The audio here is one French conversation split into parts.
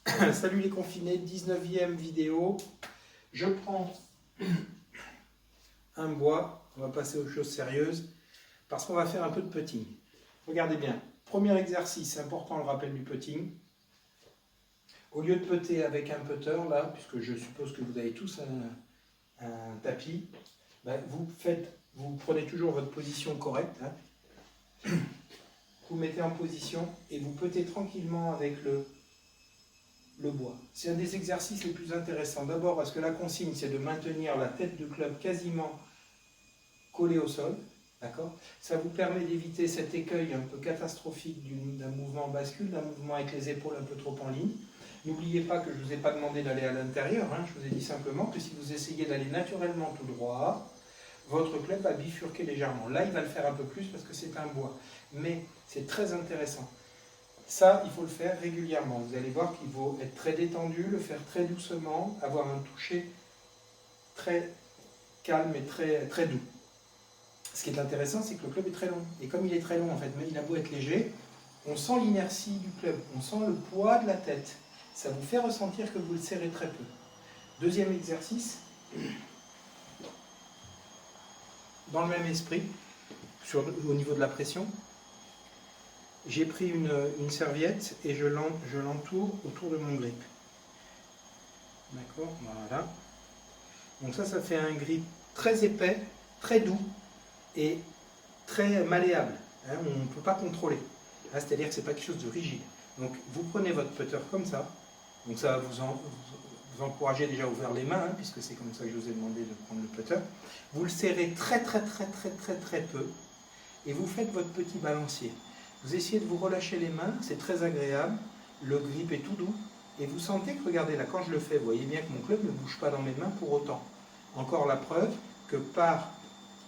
Salut les confinés, 19e vidéo. Je prends un bois, on va passer aux choses sérieuses, parce qu'on va faire un peu de putting. Regardez bien, premier exercice, c'est important le rappel du putting. Au lieu de putter avec un putter, là, puisque je suppose que vous avez tous un tapis, ben vous prenez toujours votre position correcte, hein. Vous mettez en position et vous puttez tranquillement avec le bois. C'est un des exercices les plus intéressants. D'abord parce que la consigne, c'est de maintenir la tête du club quasiment collée au sol. D'accord ? Ça vous permet d'éviter cet écueil un peu catastrophique d'un mouvement bascule, d'un mouvement avec les épaules un peu trop en ligne. N'oubliez pas que je ne vous ai pas demandé d'aller à l'intérieur, hein. Je vous ai dit simplement que si vous essayez d'aller naturellement tout droit, votre club va bifurquer légèrement. Là, il va le faire un peu plus parce que c'est un bois. Mais c'est très intéressant. Ça, il faut le faire régulièrement. Vous allez voir qu'il faut être très détendu, le faire très doucement, avoir un toucher très calme et très doux. Ce qui est intéressant, c'est que le club est très long. Et comme il est très long, en fait, mais il a beau être léger, on sent l'inertie du club, on sent le poids de la tête. Ça vous fait ressentir que vous le serrez très peu. Deuxième exercice, dans le même esprit, au niveau de la pression, j'ai pris une serviette et je l'entoure autour de mon grip. D'accord, voilà. Donc ça fait un grip très épais, très doux et très malléable. Hein, on ne peut pas contrôler. C'est-à-dire que ce n'est pas quelque chose de rigide. Donc vous prenez votre putter comme ça. Donc ça va vous encourager déjà à ouvrir les mains, hein, puisque c'est comme ça que je vous ai demandé de prendre le putter. Vous le serrez très peu et vous faites votre petit balancier. Vous essayez de vous relâcher les mains, c'est très agréable. Le grip est tout doux. Et vous sentez que, regardez là, quand je le fais, vous voyez bien que mon club ne bouge pas dans mes mains pour autant. Encore la preuve que par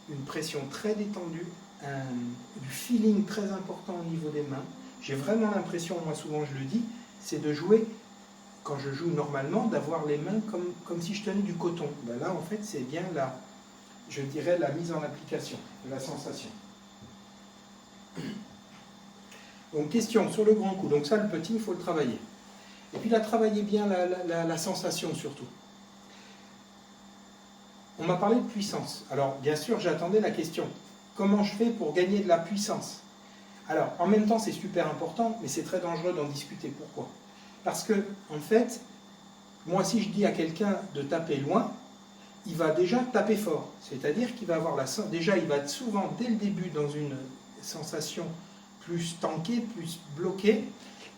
une pression très détendue, du feeling très important au niveau des mains, j'ai vraiment l'impression, moi souvent je le dis, c'est de jouer, quand je joue normalement, d'avoir les mains comme si je tenais du coton. Ben là, en fait, c'est bien je dirais, la mise en application de la sensation. Donc, question sur le grand coup. Donc ça, le petit, il faut le travailler. Et puis là, travaillez bien la sensation surtout. On m'a parlé de puissance. Alors, bien sûr, j'attendais la question. Comment je fais pour gagner de la puissance? Alors, en même temps, c'est super important, mais c'est très dangereux d'en discuter. Pourquoi? Parce que, en fait, moi, si je dis à quelqu'un de taper loin, il va déjà taper fort. C'est-à-dire qu'il va avoir déjà, il va être souvent, dès le début, dans une sensation plus tankée, plus bloquée.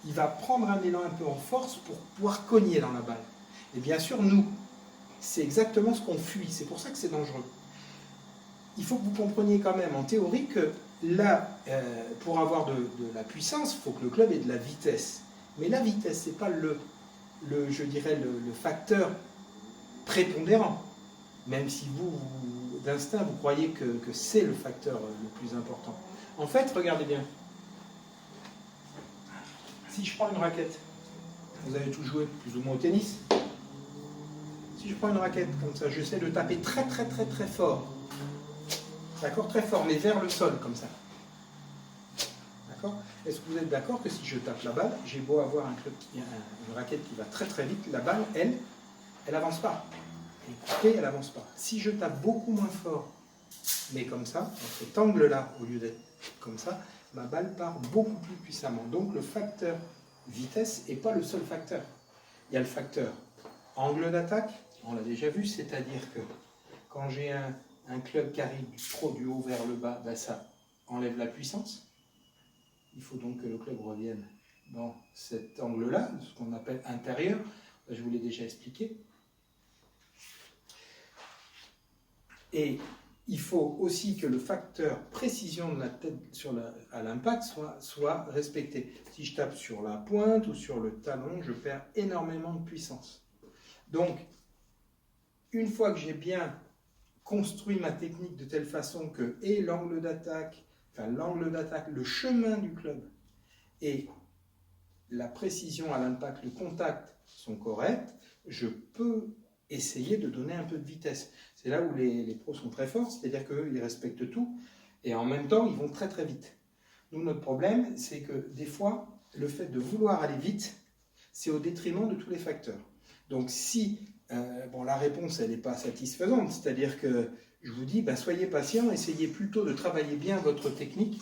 Il va prendre un élan un peu en force pour pouvoir cogner dans la balle. Et bien sûr, nous, c'est exactement ce qu'on fuit. C'est pour ça que c'est dangereux. Il faut que vous compreniez quand même, en théorie, que là, pour avoir de la puissance, il faut que le club ait de la vitesse. Mais la vitesse, ce n'est pas je dirais, le facteur prépondérant. Même si vous, d'instinct, vous croyez que c'est le facteur le plus important. En fait, regardez bien. Si je prends une raquette, vous avez tous joué plus ou moins au tennis. Si je prends une raquette comme ça, j'essaie de taper très fort. D'accord? Très fort, mais vers le sol, comme ça. D'accord? Est-ce que vous êtes d'accord que si je tape la balle, j'ai beau avoir une raquette qui va très vite, la balle, elle n'avance pas. Écoutez, elle n'avance pas. Si je tape beaucoup moins fort, mais comme ça, dans cet angle-là, au lieu d'être comme ça, ma balle part beaucoup plus puissamment. Donc le facteur vitesse n'est pas le seul facteur. Il y a le facteur angle d'attaque, on l'a déjà vu, c'est-à-dire que quand j'ai un club qui arrive trop du haut vers le bas, ben ça enlève la puissance. Il faut donc que le club revienne dans cet angle-là, ce qu'on appelle intérieur. Je vous l'ai déjà expliqué. Et il faut aussi que le facteur précision de la tête à l'impact soit respecté. Si je tape sur la pointe ou sur le talon, je perds énormément de puissance. Donc, une fois que j'ai bien construit ma technique de telle façon que l'angle d'attaque, le chemin du club et la précision à l'impact, le contact sont corrects, je peux essayer de donner un peu de vitesse. C'est là où les pros sont très forts, c'est-à-dire qu'ils respectent tout, et en même temps, ils vont très vite. Nous, notre problème, c'est que des fois, le fait de vouloir aller vite, c'est au détriment de tous les facteurs. Donc si la réponse elle n'est pas satisfaisante, c'est-à-dire que je vous dis, soyez patient, essayez plutôt de travailler bien votre technique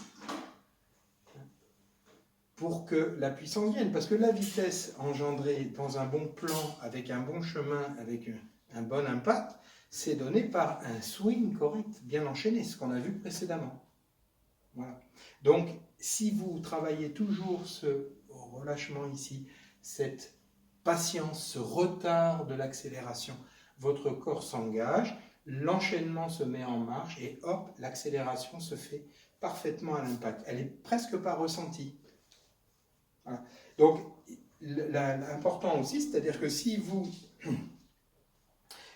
pour que la puissance vienne. Parce que la vitesse engendrée dans un bon plan, avec un bon chemin, avec un bon impact, c'est donné par un swing correct, bien enchaîné, ce qu'on a vu précédemment. Voilà. Donc, si vous travaillez toujours ce relâchement ici, cette patience, ce retard de l'accélération, votre corps s'engage, l'enchaînement se met en marche et hop, l'accélération se fait parfaitement à l'impact. Elle n'est presque pas ressentie. Voilà. Donc, l'important aussi, c'est-à-dire que si vous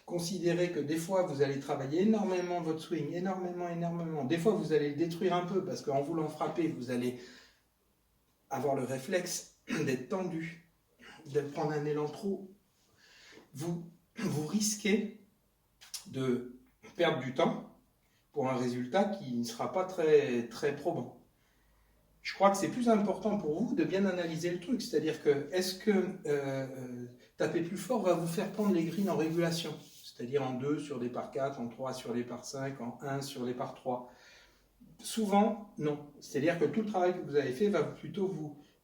considérez que des fois vous allez travailler énormément votre swing, énormément, des fois vous allez le détruire un peu parce qu'en voulant frapper, vous allez avoir le réflexe d'être tendu, de prendre un élan trop, vous risquez de perdre du temps pour un résultat qui ne sera pas très, très probant. Je crois que c'est plus important pour vous de bien analyser le truc, c'est-à-dire que est-ce que taper plus fort va vous faire prendre les greens en régulation, c'est-à-dire en 2 sur des par 4, en 3 sur des par 5, en 1 sur des par 3. Souvent, non. C'est-à-dire que tout le travail que vous avez fait va plutôt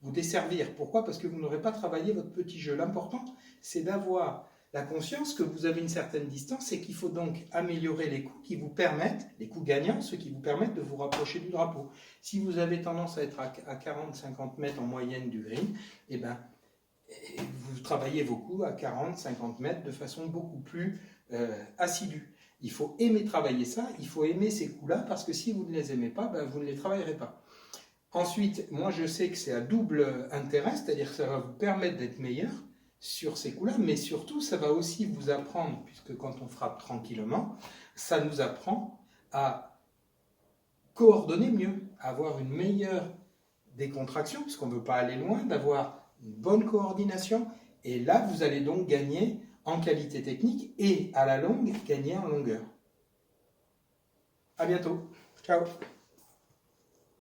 vous desservir. Pourquoi? Parce que vous n'aurez pas travaillé votre petit jeu. L'important, c'est d'avoir la conscience que vous avez une certaine distance et qu'il faut donc améliorer les coups qui vous permettent, les coups gagnants, ceux qui vous permettent de vous rapprocher du drapeau. Si vous avez tendance à être à 40-50 mètres en moyenne du green, vous travaillez vos coups à 40-50 mètres de façon beaucoup plus assidue. Il faut aimer travailler ça, il faut aimer ces coups-là, parce que si vous ne les aimez pas, vous ne les travaillerez pas. Ensuite, moi je sais que c'est à double intérêt, c'est-à-dire que ça va vous permettre d'être meilleur sur ces coups-là, mais surtout ça va aussi vous apprendre, puisque quand on frappe tranquillement, ça nous apprend à coordonner mieux, à avoir une meilleure décontraction, puisqu'on ne veut pas aller loin, d'avoir une bonne coordination, et là vous allez donc gagner en qualité technique et à la longue gagner en longueur. À bientôt. Ciao.